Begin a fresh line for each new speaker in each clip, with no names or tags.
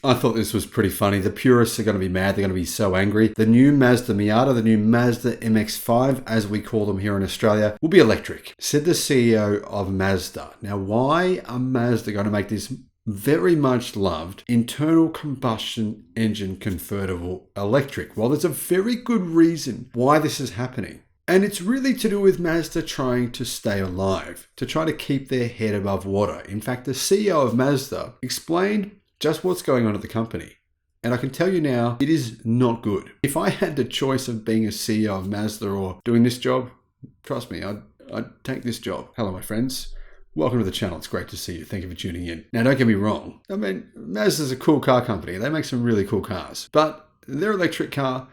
I thought this was pretty funny. The purists are going to be mad. They're going to be so angry. The new Mazda Miata, the new Mazda MX5, as we call them here in Australia, will be electric, said the CEO of Mazda. Now, why are Mazda going to make this very much loved internal combustion engine convertible electric? Well, there's a very good reason why this is happening. And it's really to do with Mazda trying to stay alive, to try to keep their head above water. In fact, the CEO of Mazda explained just what's going on at the company. And I can tell you now, it is not good. If I had the choice of being a CEO of Mazda or doing this job, trust me, I'd take this job. Hello, my friends. Welcome to the channel. It's great to see you. Thank you for tuning in. Now, don't get me wrong. I mean, Mazda's a cool car company. They make some really cool cars. But their electric car,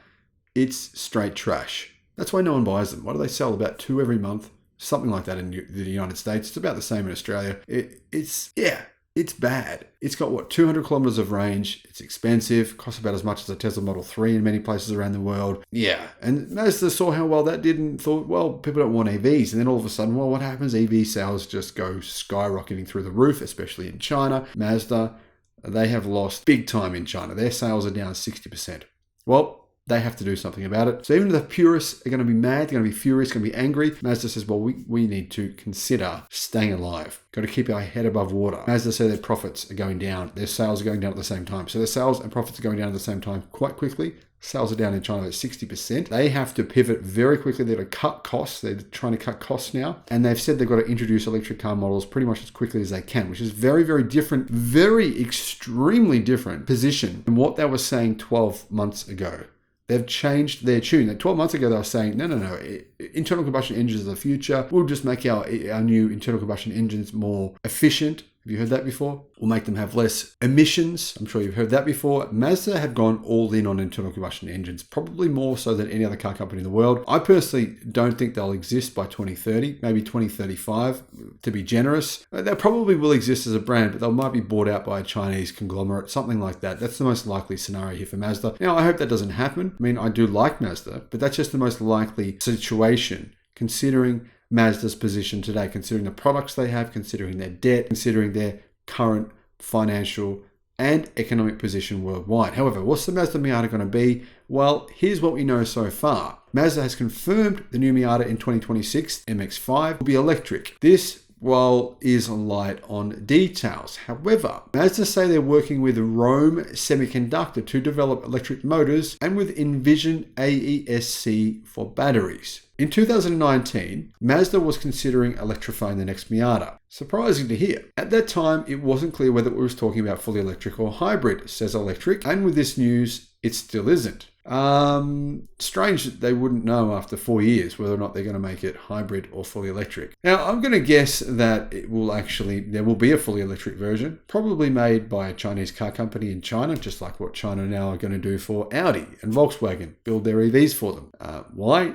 it's straight trash. That's why no one buys them. Why do they sell about 2 every month? Something like that in the United States. It's about the same in Australia. It's bad. It's got, 200 kilometers of range. It's expensive. Costs about as much as a Tesla Model 3 in many places around the world. Yeah. And Mazda saw how well that did and thought, well, people don't want EVs. And then all of a sudden, well, what happens? EV sales just go skyrocketing through the roof, especially in China. Mazda, they have lost big time in China. Their sales are down 60%. Well, they have to do something about it. So even the purists are going to be mad, they're going to be furious, going to be angry. Mazda says, well, we need to consider staying alive. Got to keep our head above water. Mazda say their profits are going down. Their sales are going down at the same time. So their sales and profits are going down at the same time quite quickly. Sales are down in China at 60%. They have to pivot very quickly. They're to cut costs. They're trying to cut costs now. And they've said they've got to introduce electric car models pretty much as quickly as they can, which is very, very different, very extremely different position than what they were saying 12 months ago. They've changed their tune. 12 months ago, they were saying, no. Internal combustion engines are the future. We'll just make our new internal combustion engines more efficient. Have you heard that before? We'll make them have less emissions. I'm sure you've heard that before. Mazda have gone all in on internal combustion engines, probably more so than any other car company in the world. I personally don't think they'll exist by 2030, maybe 2035, to be generous. They probably will exist as a brand, but they might be bought out by a Chinese conglomerate, something like that. That's the most likely scenario here for Mazda. Now, I hope that doesn't happen. I mean, I do like Mazda, but that's just the most likely situation, considering Mazda's position today, considering the products they have, considering their debt, considering their current financial and economic position worldwide. However, what's the Mazda Miata going to be? Well, here's what we know so far. Mazda has confirmed the new Miata in 2026, MX5, will be electric. This, well, is light on details. However, Mazda say they're working with Rome Semiconductor to develop electric motors and with Envision AESC for batteries. In 2019, Mazda was considering electrifying the next Miata. Surprising to hear. At that time, it wasn't clear whether it was talking about fully electric or hybrid, says Electric, and with this news, it still isn't. Strange that they wouldn't know after 4 years whether or not they're going to make it hybrid or fully electric. Now, I'm going to guess that there will be a fully electric version, probably made by a Chinese car company in China, just like what China now are going to do for Audi and Volkswagen, build their EVs for them. Why?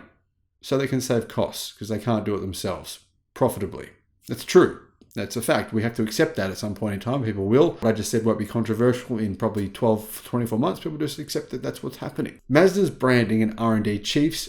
So they can save costs, because they can't do it themselves profitably. That's true. That's a fact. We have to accept that at some point in time. People will. What I just said won't be controversial in probably 12, 24 months. People just accept that that's what's happening. Mazda's branding and R&D chiefs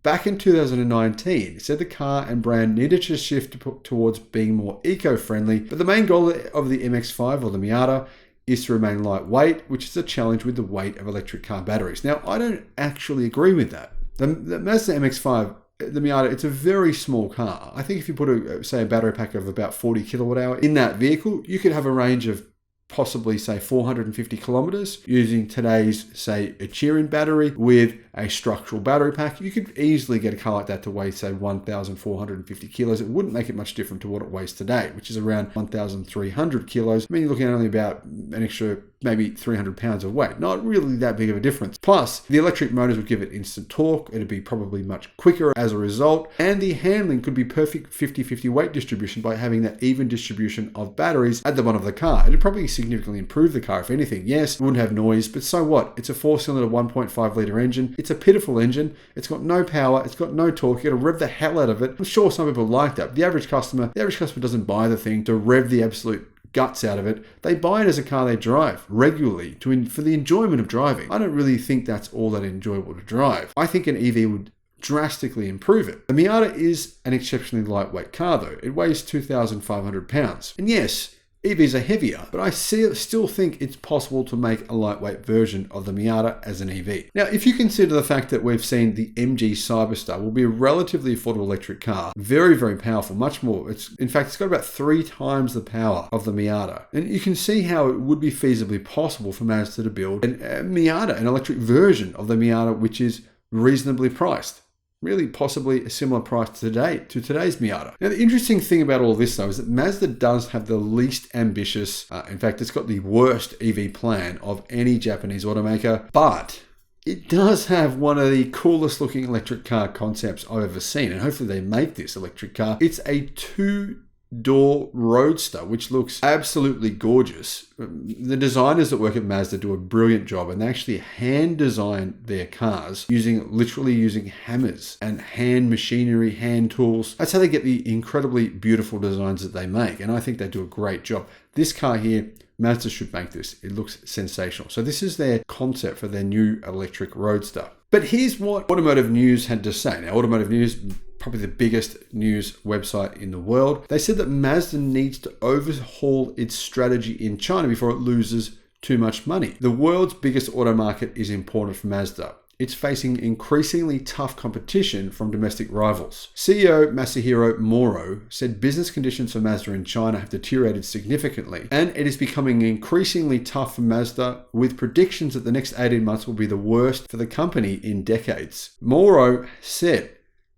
back in 2019 said the car and brand needed to shift towards being more eco-friendly. But the main goal of the MX5 or the Miata is to remain lightweight, which is a challenge with the weight of electric car batteries. Now, I don't actually agree with that. The Mazda MX-5, the Miata, it's a very small car. I think if you put a battery pack of about 40 kilowatt hour in that vehicle, you could have a range of possibly, say, 450 kilometers using today's, say, a Cherin battery with a structural battery pack. You could easily get a car like that to weigh, say, 1,450 kilos. It wouldn't make it much different to what it weighs today, which is around 1,300 kilos. I mean, you're looking at only about an extra maybe 300 pounds of weight. Not really that big of a difference. Plus, the electric motors would give it instant torque. It'd be probably much quicker as a result. And the handling could be perfect 50-50 weight distribution by having that even distribution of batteries at the bottom of the car. It'd probably significantly improve the car, if anything. Yes, it wouldn't have noise, but so what? It's a 4-cylinder 1.5 litre engine. It's a pitiful engine. It's got no power. It's got no torque. You got to rev the hell out of it. I'm sure some people like that. But the average customer doesn't buy the thing to rev the absolute guts out of it. They buy it as a car they drive regularly for the enjoyment of driving. I don't really think that's all that enjoyable to drive. I think an EV would drastically improve it. The Miata is an exceptionally lightweight car though. It weighs 2,500 pounds. And yes, EVs are heavier, but I still think it's possible to make a lightweight version of the Miata as an EV. Now, if you consider the fact that we've seen the MG Cyberstar will be a relatively affordable electric car, very, very powerful, much more. In fact, it's got about 3 times the power of the Miata. And you can see how it would be feasibly possible for Mazda to build a Miata, an electric version of the Miata, which is reasonably priced. Really possibly a similar price to today's Miata. Now, the interesting thing about all this, though, is that Mazda does have the least ambitious, in fact, it's got the worst EV plan of any Japanese automaker, but it does have one of the coolest looking electric car concepts I've ever seen, and hopefully they make this electric car. It's a 2-door roadster, which looks absolutely gorgeous. The designers that work at Mazda do a brilliant job, and they actually hand design their cars literally using hammers and hand machinery, hand tools. That's how they get the incredibly beautiful designs that they make, and I think they do a great job. This car here, Mazda should make this. It looks sensational. So this is their concept for their new electric roadster. But here's what Automotive News had to say. Now, Automotive News, probably the biggest news website in the world. They said that Mazda needs to overhaul its strategy in China before it loses too much money. The world's biggest auto market is important for Mazda. It's facing increasingly tough competition from domestic rivals. CEO Masahiro Moro said business conditions for Mazda in China have deteriorated significantly, and it is becoming increasingly tough for Mazda, with predictions that the next 18 months will be the worst for the company in decades. Moro said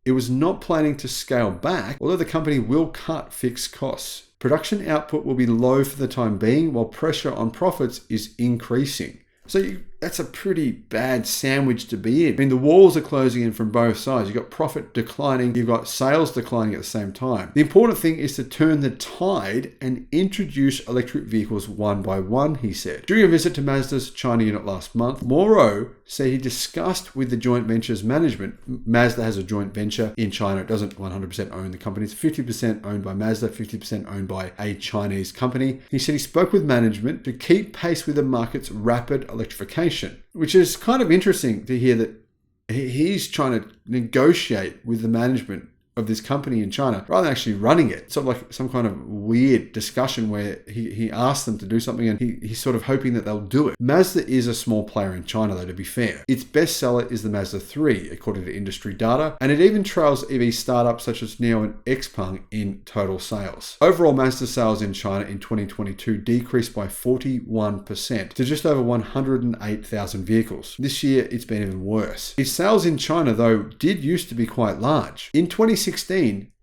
it was not planning to scale back, although the company will cut fixed costs. Production output will be low for the time being, while pressure on profits is increasing. So that's a pretty bad sandwich to be in. I mean, the walls are closing in from both sides. You've got profit declining, you've got sales declining at the same time. The important thing is to turn the tide and introduce electric vehicles one by one, he said. During a visit to Mazda's China unit last month, Moro said he discussed with the joint venture's management. Mazda has a joint venture in China. It doesn't 100% own the company. It's 50% owned by Mazda, 50% owned by a Chinese company. He said he spoke with management to keep pace with the market's rapid electrification, which is kind of interesting to hear that he's trying to negotiate with the management of this company in China rather than actually running it. Sort of like some kind of weird discussion where he asked them to do something and he's sort of hoping that they'll do it. Mazda is a small player in China, though, to be fair. Its best seller is the Mazda 3, according to industry data, and it even trails EV startups such as NIO and XPeng in total sales. Overall, Mazda sales in China in 2022 decreased by 41% to just over 108,000 vehicles. This year, it's been even worse. Its sales in China, though, did used to be quite large. In 2016,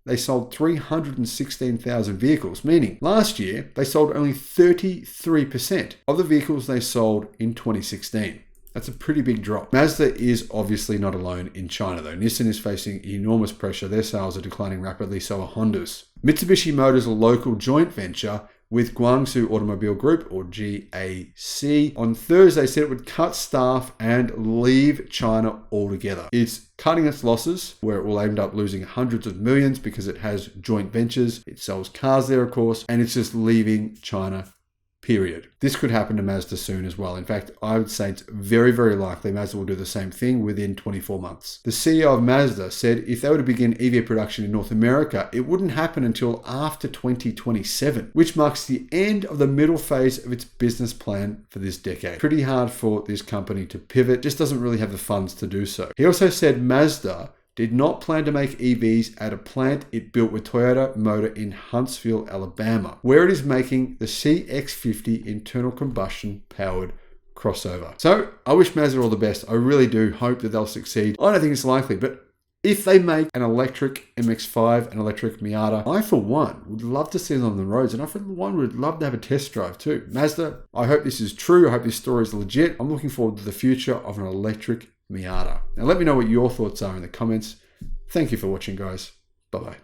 they sold 316,000 vehicles, meaning last year they sold only 33% of the vehicles they sold in 2016. That's a pretty big drop. Mazda is obviously not alone in China, though. Nissan is facing enormous pressure. Their sales are declining rapidly, so are Honda's. Mitsubishi Motors, a local joint venture with Guangzhou Automobile Group, or GAC, on Thursday said it would cut staff and leave China altogether. It's cutting its losses, where it will end up losing hundreds of millions because it has joint ventures. It sells cars there, of course, and it's just leaving China, period. This could happen to Mazda soon as well. In fact, I would say it's very, very likely Mazda will do the same thing within 24 months. The CEO of Mazda said if they were to begin EV production in North America, it wouldn't happen until after 2027, which marks the end of the middle phase of its business plan for this decade. Pretty hard for this company to pivot, just doesn't really have the funds to do so. He also said Mazda did not plan to make EVs at a plant it built with Toyota Motor in Huntsville, Alabama, where it is making the CX-50 internal combustion powered crossover. So I wish Mazda all the best. I really do hope that they'll succeed. I don't think it's likely, but if they make an electric MX5, an electric Miata, I for one would love to see them on the roads, and I for one would love to have a test drive too. Mazda, I hope this is true. I hope this story is legit. I'm looking forward to the future of an electric Miata. Now let me know what your thoughts are in the comments. Thank you for watching, guys. Bye-bye.